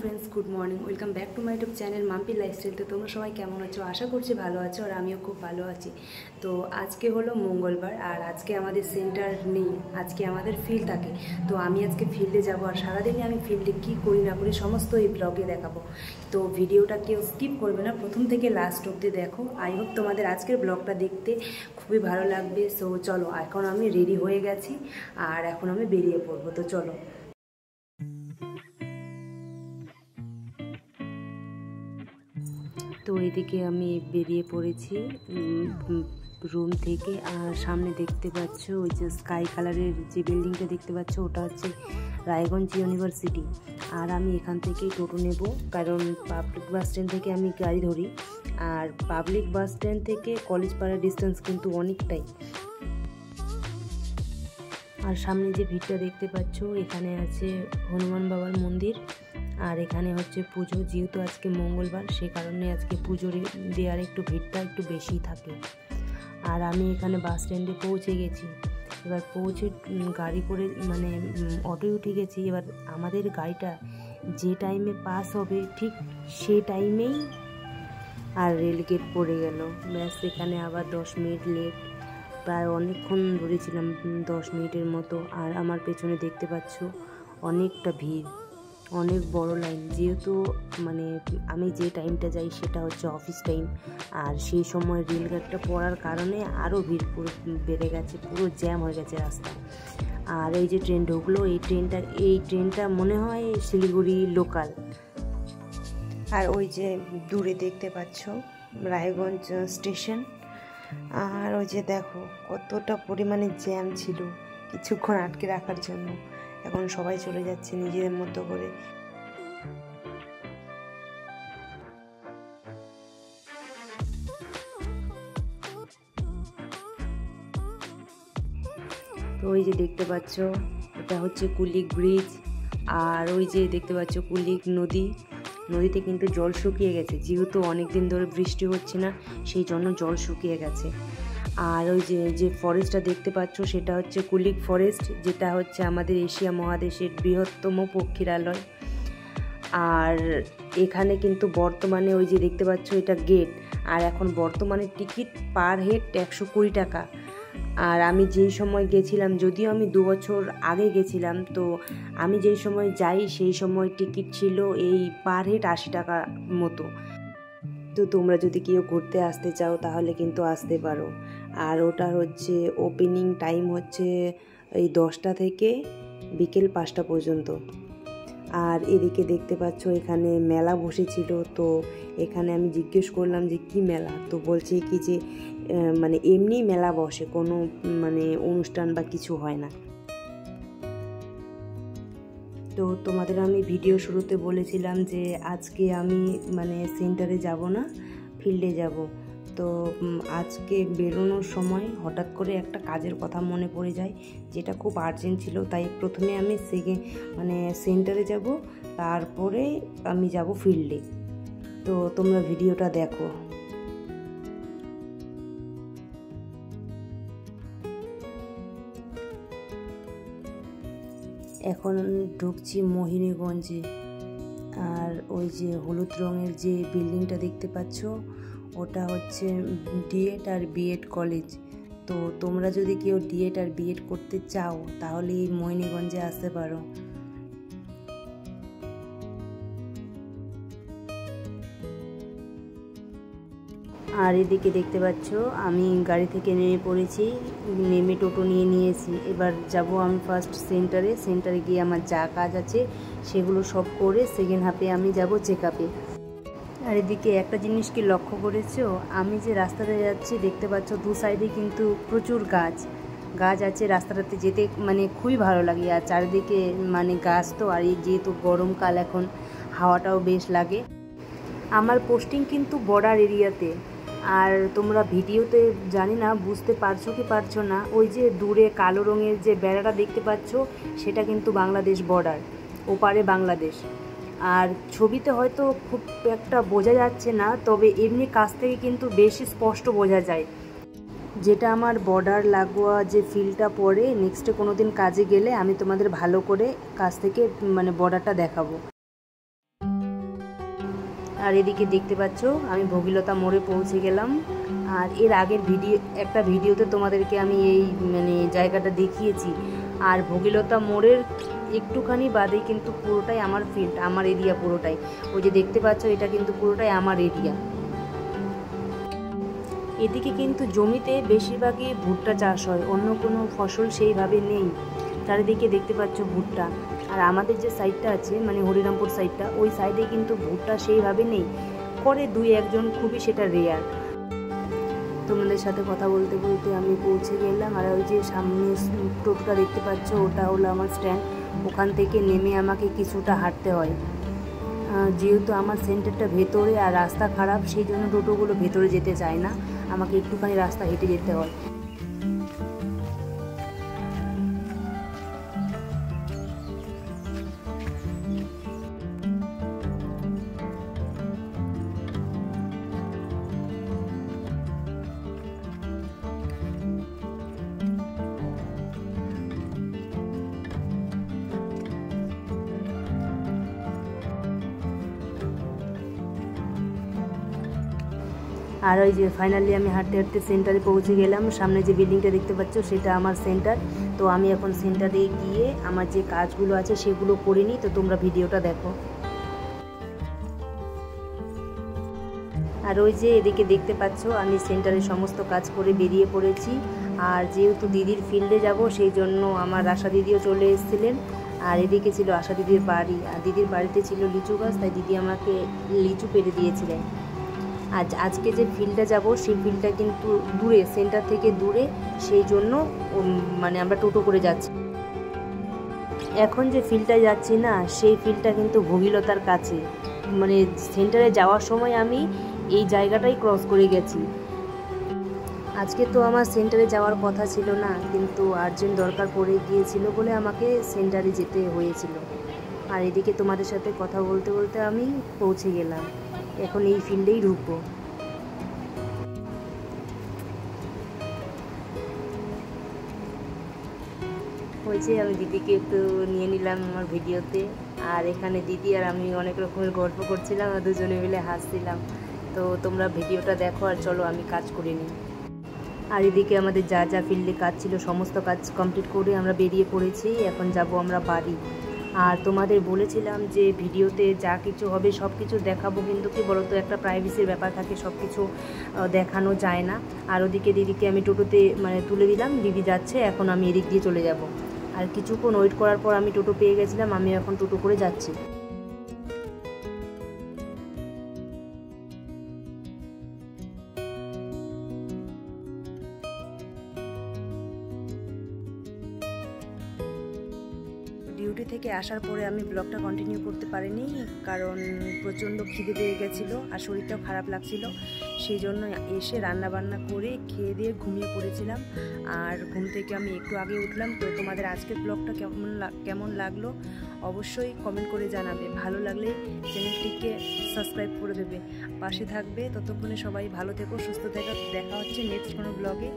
Friends, good morning. Welcome back to my YouTube channel Mampi lifestyle. তো তোমরা সবাই কেমন আছো? আশা করছি ভালো আছো, আর আমিও খুব ভালো আছি। তো আজকে হলো মঙ্গলবার, আর আজকে আমাদের সেন্টার নেই, আজকে আমাদের ফিল্ড থাকে। তো আমি আজকে ফিল্ডে যাবো, আর সারাদিনই আমি ফিল্ডে কী করি না করি সমস্ত এই ব্লগে দেখাবো। তো ভিডিওটা কেউ স্কিপ করবে না, প্রথম থেকে লাস্ট অবধি দেখো। আই হোপ তোমাদের আজকের ব্লগটা দেখতে খুবই ভালো লাগবে। সো চলো, এখন আমি রেডি হয়ে গেছি, আর এখন আমি বেরিয়ে পড়বো। তো চলো। তো এদিকে আমি বেরিয়ে পড়েছি রুম থেকে, আর সামনে দেখতে পাচ্ছ ওই যে স্কাই কালারের যে বিল্ডিংটা দেখতে পাচ্ছ, ওটা হচ্ছে রায়গঞ্জ ইউনিভার্সিটি। আর আমি এখান থেকেই টোটো নেব, কারণ পাবলিক বাস স্ট্যান্ড থেকে আমি গাড়ি ধরি, আর পাবলিক বাস স্ট্যান্ড থেকে কলেজ পাড়ার ডিস্টেন্স কিন্তু অনেকটাই। আর সামনে যে ভিড়টা দেখতে পাচ্ছ, এখানে আছে হনুমান বাবার মন্দির, আর এখানে হচ্ছে পুজো। যেহেতু আজকে মঙ্গলবার, সে কারণে আজকে পুজোর দেওয়ার একটু ভিড়টা একটু বেশি থাকে। আর আমি এখানে বাস স্ট্যান্ডে পৌঁছে গেছি। এবার পৌঁছে গাড়ি করে মানে অটোয় উঠে গেছি। এবার আমাদের গাড়িটা যে টাইমে পাস হবে ঠিক সেই টাইমেই আর রেলগেট পড়ে গেল। ব্যাস, এখানে আবার 10 মিনিট লেট, প্রায় অনেকক্ষণ ধরেছিলাম, 10 মিনিটের মতো। আর আমার পেছনে দেখতে পাচ্ছ অনেকটা ভিড়, অনেক বড় লাইন। যেহেতু মানে আমি যে টাইমটা যাই সেটা হচ্ছে অফিস টাইম, আর সেই সময় রেলগাড়িটা পড়ার কারণে আরও ভিড় পুরো বেড়ে গেছে, পুরো জ্যাম হয়ে গেছে রাস্তা। আর এই যে ট্রেন ঢুকলো, এই ট্রেনটা মনে হয় শিলিগুড়ি লোকাল। আর ওই যে দূরে দেখতে পাচ্ছ রায়গঞ্জ স্টেশন। আর ওই যে দেখো কতটা পরিমাণে জ্যাম ছিল কিছুক্ষণ আটকে রাখার জন্য। এখন সবাই চলে যাচ্ছে নিজেদের মতো করে। তো ওই যে দেখতে পাচ্ছ এটা হচ্ছে কুলিক ব্রিজ, আর ওই যে দেখতে পাচ্ছ কুলিক নদী। নদীতে কিন্তু জল শুকিয়ে গেছে, যেহেতু অনেক দিন ধরে বৃষ্টি হচ্ছে না, সেই জন্য জল শুকিয়ে গেছে। আর ওই যে ফরেস্টটা দেখতে পাচ্ছ, সেটা হচ্ছে কুলিক ফরেস্ট, যেটা হচ্ছে আমাদের এশিয়া মহাদেশের বৃহত্তম পক্ষীরালয়। আর এখানে কিন্তু বর্তমানে ওই যে দেখতে পাচ্ছ এটা গেট, আর এখন বর্তমানে টিকিট পার হেড 120 টাকা। আর আমি যেই সময় গেছিলাম, যদিও আমি 2 বছর আগে গেছিলাম, তো আমি যেই সময় যাই সেই সময় টিকিট ছিল এই পার হেড 80 টাকা মতো। তো তোমরা যদি কেউ ঘুরতে আসতে চাও তাহলে কিন্তু আসতে পারো। আর ওটা হচ্ছে ওপেনিং টাইম হচ্ছে এই 10টা থেকে বিকেল 5টা পর্যন্ত। আর এদিকে দেখতে পাচ্ছ এখানে মেলা বসেছিল। তো এখানে আমি জিজ্ঞেস করলাম যে কি মেলা, তো বলছে কি যে মানে এমনি মেলা বসে, কোনো মানে অনুষ্ঠান বা কিছু হয় না। তো তোমাদের আমি ভিডিও শুরুতে বলেছিলাম যে আজকে আমি মানে সেন্টারে যাব না, ফিল্ডে যাব। তো আজকে বেরোনোর সময় হঠাৎ করে একটা কাজের কথা মনে পড়ে যায়, যেটা খুব আর্জেন্ট ছিল। তাই প্রথমে আমি মানে সেন্টারে যাব, তারপরে আমি যাব ফিল্ডে। তো তোমরা ভিডিওটা দেখো। এখন ঢুকছি মোহিনীগঞ্জে। আর ওই যে হলুদ রঙের যে বিল্ডিংটা দেখতে পাচ্ছ, ওটা হচ্ছে ডিএড আর বিএড কলেজ। তো তোমরা যদি কেউ ডিএড আর বিএড করতে চাও তাহলে এই মোহিনীগঞ্জে আসতে পারো। আর এদিকে দেখতে পাচ্ছ আমি গাড়ি থেকে নেমে পড়েছি, নেমে টোটো নিয়েছি। এবার যাব আমি ফার্স্ট সেন্টারে গিয়ে আমার যা কাজ আছে সেগুলো সব করে সেকেন্ড হাফে আমি যাব চেক আপে। আর এদিকে একটা জিনিস কি লক্ষ্য করেছো, আমি যে রাস্তাতে যাচ্ছি দেখতে পাচ্ছ দু সাইডে কিন্তু প্রচুর গাছ আছে। রাস্তাটাতে যেতে মানে খুবই ভালো লাগে, আর চারিদিকে মানে গাছ। তো আর এই যেহেতু গরমকাল, এখন হাওয়াটাও বেশ লাগে। আমার পোস্টিং কিন্তু বর্ডার এরিয়াতে। আর তোমরা ভিডিওতে জানি না বুঝতে পারছো কি পারছো না, ওই যে দূরে কালো রঙের যে বেড়াটা দেখতে পাচ্ছ, সেটা কিন্তু বাংলাদেশ বর্ডার, ওপারে বাংলাদেশ। আর ছবিতে হয়তো খুব একটা বোঝা যাচ্ছে না, তবে এমনি কাছ থেকে কিন্তু বেশি স্পষ্ট বোঝা যায়। যেটা আমার বর্ডার লাগোয়া যে ফিলটা পড়ে, নেক্সটে কোনো দিন কাজে গেলে আমি তোমাদের ভালো করে কাছ থেকে মানে বর্ডারটা দেখাবো। আর এদিকে দেখতে পাচ্ছ আমি ভগীরথা মোড়ে পৌঁছে গেলাম। আর এর আগের একটা ভিডিওতে তোমাদেরকে আমি এই জায়গাটা দেখিয়েছি। আর ভগীরথা মোড়ের একটুখানি বাদেই কিন্তু পুরোটাই আমার ফিল্ড, আমার এরিয়া পুরোটাই। ওই যে দেখতে পাচ্ছ এটা কিন্তু পুরোটাই আমার এরিয়া। এদিকে কিন্তু জমিতে বেশিরভাগই ভুট্টা চাষ হয়, অন্য কোনো ফসল সেইভাবে নেই। চারিদিকে দেখতে পাচ্ছ ভুট্টা। আর আমাদের যে সাইডটা আছে হরিরামপুর সাইডটা, ওই সাইডে কিন্তু ভুট্টা সেইভাবে নেই, করে 2-1 জন, খুবই সেটা রেয়ার। তোমাদের সাথে কথা বলতে বলতে আমি পৌঁছে গেলাম। আর ওই যে সামনে টোটোটা দেখতে পাচ্ছ, ওটা হলো আমার স্ট্যান্ড। ওখান থেকে নেমে আমাকে কিছুটা হাঁটতে হয়, যেহেতু আমার সেন্টারটা ভেতরে আর রাস্তা খারাপ, সেই জন্য টোটোগুলো ভেতরে যেতে চায় না, আমাকে একটুখানি রাস্তা হেঁটে যেতে হয়। আর ওই যে ফাইনালি আমি হাঁটতে হাঁটতে সেন্টারে পৌঁছে গেলাম। সামনে যে বিল্ডিংটা দেখতে পাচ্ছ সেটা আমার সেন্টার। তো আমি এখন সেন্টারে গিয়ে আমার যে কাজগুলো আছে সেগুলো করে নিই। তো তোমরা ভিডিওটা দেখো। আর ওই যে এদিকে দেখতে পাচ্ছ আমি সেন্টারে সমস্ত কাজ করে বেরিয়ে পড়েছি। আর যেহেতু দিদির ফিল্ডে যাব, সেই জন্য আমার আশা দিদিও চলে এসেছিলেন। আর এদিকে ছিল আশা দিদির বাড়ি, আর দিদির বাড়িতে ছিল লিচু গাছ, তাই দিদি আমাকে লিচু পেড়ে দিয়েছিলেন। আজকে যে ফিল্ডে যাব সেই ফিল্ডটা কিন্তু দূরে, সেন্টার থেকে দূরে, সেই জন্য আমরা টোটো করে যাচ্ছি। এখন যে ফিল্ডটা যাচ্ছি না, সেই ফিল্ডটা কিন্তু ভগীরথার কাছে। সেন্টারে যাওয়ার সময় আমি এই জায়গাটাই ক্রস করে গেছি। আজকে তো আমার সেন্টারে যাওয়ার কথা ছিল না, কিন্তু আর্জেন্ট দরকার পড়ে গিয়েছিল বলে আমাকে সেন্টারে যেতে হয়েছিল। আর এদিকে তোমাদের সাথে কথা বলতে বলতে আমি পৌঁছে গেলাম, এখন এই ফিল্ডেই ঢুকবো। হয়েছে আমি দিদিকে একটু নিয়ে নিলাম আমার ভিডিওতে। আর এখানে দিদি আর আমি অনেক রকমের গল্প করছিলাম, আর দুজনে মিলে হাসছিলাম। তো তোমরা ভিডিওটা দেখো আর চলো আমি কাজ করে নিই। আর এদিকে আমাদের যা যা ফিল্ডে কাজ ছিল সমস্ত কাজ কমপ্লিট করে আমরা বেরিয়ে পড়েছি। এখন যাব আমরা বাড়ি। আর তোমাদের বলেছিলাম যে ভিডিওতে যা কিছু হবে সব কিছু দেখাবো, কিন্তু কি বলতো, একটা প্রাইভেসির ব্যাপার থাকে, সব কিছু দেখানো যায় না। আর ওদিকে দিদিকে আমি টোটোতে তুলে দিলাম, দিদি যাচ্ছে, এখন আমি এদিক দিয়ে চলে যাব। আর কিছুক্ষণ ওয়েট করার পর আমি টোটো পেয়ে গেছিলাম, আমি এখন টোটো করে যাচ্ছি। ডিউটি থেকে আসার পরে আমি ব্লগটা কন্টিনিউ করতে পারিনি, কারণ প্রচণ্ড খিদে পেয়ে গেছিলো আর শরীরটাও খারাপ লাগছিল। সেই জন্য এসে রান্না বান্না করে খেয়ে দিয়ে ঘুমিয়ে পড়েছিলাম। আর ঘুম থেকে আমি একটু আগে উঠলাম। তো তোমাদের আজকের ব্লগটা কেমন লাগলো অবশ্যই কমেন্ট করে জানাবে। ভালো লাগলে চ্যানেলটিকে সাবস্ক্রাইব করে দেবে, পাশে থাকবে। ততক্ষণে সবাই ভালো থেকো, সুস্থ থেকো। দেখা হচ্ছে নেক্সট কোনো ব্লগে।